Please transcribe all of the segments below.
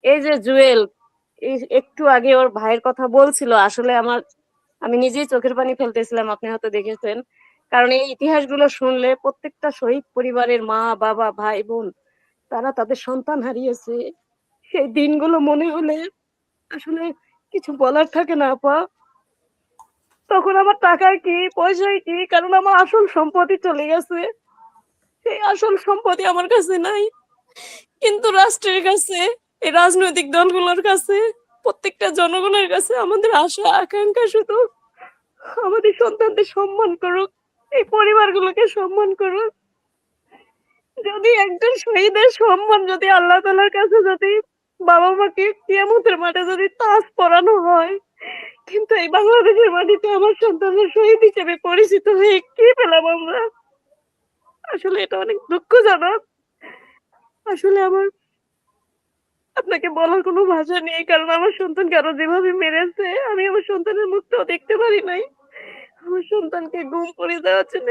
এই যে জুয়েল একটু আগে ওর ভাইয়ের কথা বলছিল, আসলে আমি নিজেই চোখের পানি ফেলতেছিলাম, আপনি হয়তো দেখেছেন। কারণ এই ইতিহাসগুলো শুনলে প্রত্যেকটা শহীদ পরিবারের মা বাবা ভাই বোন তারা তাদের সন্তান হারিয়েছে, সেই দিনগুলো মনে হলে আসলে কিছু বলার থাকে না আপা। তখন আমার টাকার কি পয়সায় কি, কারণ আমার আসল সম্পত্তি চলে গেছে, সেই আসল সম্পত্তি আমার কাছে নাই। কিন্তু রাষ্ট্রের কাছে, এই রাজনৈতিক দলগুলোর কাছে, প্রত্যেকটা জনগণের কাছে আমাদের আশা আকাঙ্ক্ষা শুধু আমাদের সন্তানদের সম্মান করুক, এই পরিবারগুলোকে সম্মান করুক। যদি একজন শহীদের সম্মান যদি আল্লাহ তাআলার কাছে যদি বাবা মাকে কিয়ামতের মাঠে যদি তাজ পরানো হয়, কিন্তু এই বাংলাদেশের মাটিতে আমার সন্তানের শহীদ হিসেবে পরিচিত হয়ে কি পেলাম আমরা? আসলে এটা অনেক দুঃখজনক। আসলে আমার আপনাকে বলার কোনো ভাষা নেই, কারণ আমার সন্তানকে আরো যেভাবে মেরেছে আমি আমার সন্তানের মুখটাও দেখতে পারি নাই। আমার সন্তানকে গুম করে দেওয়ার জন্য,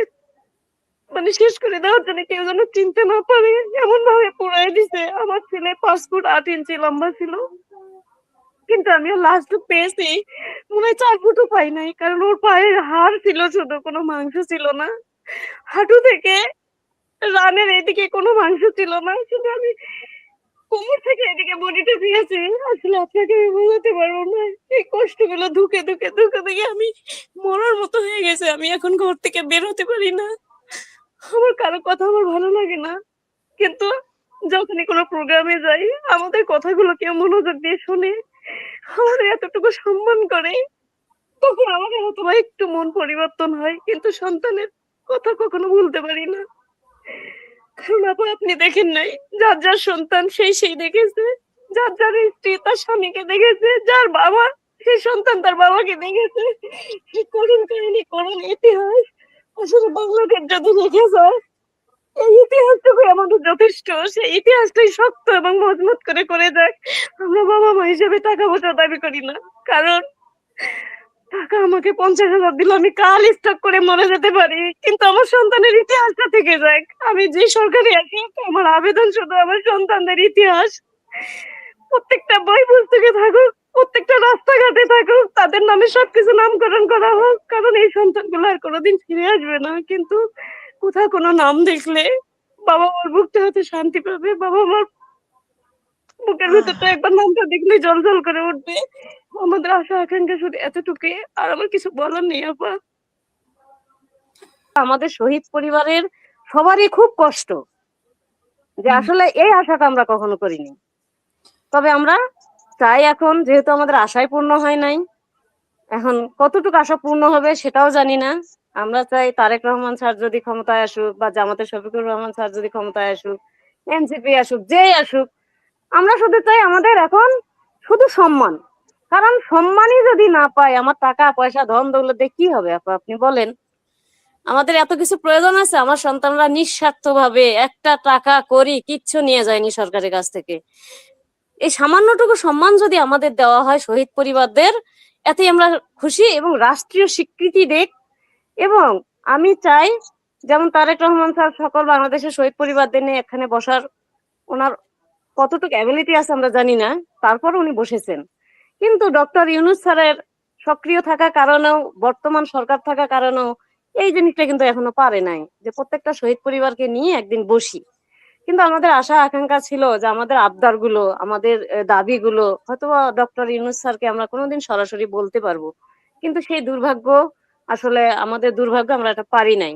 মানে শেষ করে দেওয়ার জন্য কেউ যেন চিনতে না পারে এমন ভাবে পুড়াই দিছে। আমার ছেলে 5 ফুট 8 ইঞ্চি লম্বা ছিল, কিন্তু আমি ওর লাস্ট পেয়েছি মনে হয় 4 ফুটও পাই নাই, কারণ ওর পায়ের হাড় ছিল শুধু, কোনো মাংস ছিল না। হাঁটু থেকে রানের এদিকে কোনো মাংস ছিল না, শুধু আমি কোমর থেকে এদিকে বডিটা দিয়েছি। আসলে আপনাকে আমি বোঝাতে পারবো না, এই কষ্টগুলো ধুকে ধুকে ধুকে ধুকে আমি মরার মতো হয়ে গেছে। আমি এখন ঘর থেকে বের হতে পারি না, আমার কারো কথা আমার ভালো লাগে না, কিন্তু যখনই কোনো প্রোগ্রামে যাই আমাদের কথাগুলো কেউ মনোযোগ দিয়ে শুনে, আমাদের এতটুকু সম্মান করে, তখন আমাদের হয়তো বা একটু মন পরিবর্তন হয়, কিন্তু সন্তানের কথা কখনো ভুলতে পারি না। কারণ আপা আপনি দেখেন নাই, যার যার সন্তান সেই দেখেছে, যার যার স্ত্রী তার স্বামীকে দেখেছে, যার বাবা সেই সন্তান তার বাবাকে দেখেছে। এই করুণ কাহিনী, করুণ ইতিহাস আসলে বাংলাদেশ যদি রেখে যায়, এই ইতিহাসটুকু আমাদের যথেষ্ট। সেই ইতিহাসটাই শক্ত এবং মজবুত করে করে যাক। আমরা বাবা মা হিসেবে টাকা পয়সা দাবি করি না, কারণ টাকা আমাকে 50,000 দিল, আমি কাল স্টক করে মরে যেতে পারি, কিন্তু আমার সন্তানের ইতিহাসটা থেকে যাক। আমি যে সরকারি আছি, আমার আবেদন শুধু আমার সন্তানদের ইতিহাস প্রত্যেকটা বই পুস্তকে থাকুক, প্রত্যেকটা রাস্তাঘাটে থাকুক, তাদের নামে সবকিছু নামকরণ করা হোক, কারণ এই সন্তানগুলো আর কোনোদিন ফিরে আসবে না। কিন্তু কোথাও কোনো নাম দেখলে বাবা মার বুকটা হয়তো শান্তি পাবে, বাবা মার বুকের ভেতরটা একবার নামটা দেখলে জল করে উঠবে। আমাদের আশা আকাঙ্ক্ষা শুধু এতটুকুই, আর আমার কিছু বলার নেই আপা। আমাদের শহীদ পরিবারের সবারই খুব কষ্ট, যে আসলে এই আশাটা আমরা কখনো করিনি। তবে আমরা চাই, এখন যেহেতু আমাদের আশাই পূর্ণ হয় নাই, এখন কতটুকু আশা পূর্ণ হবে সেটাও জানি না। আমরা চাই তারেক রহমান স্যার যদি ক্ষমতায় আসুক, বা জামাতের শফিকুর রহমান স্যার যদি ক্ষমতায় আসুক, এনসিপি আসুক, যেই আসুক, আমরা শুধু চাই আমাদের এখন শুধু সম্মান। কারণ সম্মানই যদি না পাই, আমার টাকা পয়সা ধন দৌলত দিয়ে কি হবে আপনি বলেন? আমাদের এত কিছু প্রয়োজন আছে, আমার সন্তানরা নিঃস্বার্থ ভাবে একটা টাকা করি কিচ্ছু নিয়ে যায়নি সরকারের কাছ থেকে। এই সামান্যটুকু সম্মান যদি আমাদের দেওয়া হয় শহীদ পরিবারদের, এতে আমরা খুশি, এবং রাষ্ট্রীয় স্বীকৃতি দেখ। এবং আমি চাই, যেমন তারেক রহমান স্যার সকল বাংলাদেশের শহীদ পরিবারদের নিয়ে এখানে বসার, ওনার কতটুকু অ্যাবিলিটি আছে আমরা জানি না, তারপর উনি বসেছেন। কিন্তু ডক্টর ইউনূস স্যারের সক্রিয় থাকার কারণেও, বর্তমান সরকার থাকার কারণেও এই জিনিসটা কিন্তু এখনো পারে নাই, যে প্রত্যেকটা শহীদ পরিবারকে নিয়ে একদিন বসি। কিন্তু আমাদের আশা আকাঙ্ক্ষা ছিল যে আমাদের আবদার গুলো, আমাদের দাবিগুলো হয়তো ডক্টর ইউনূস স্যারকে আমরা কোনোদিন সরাসরি বলতে পারবো, কিন্তু সেই দুর্ভাগ্য, আসলে আমাদের দুর্ভাগ্য, আমরা এটা পারি নাই।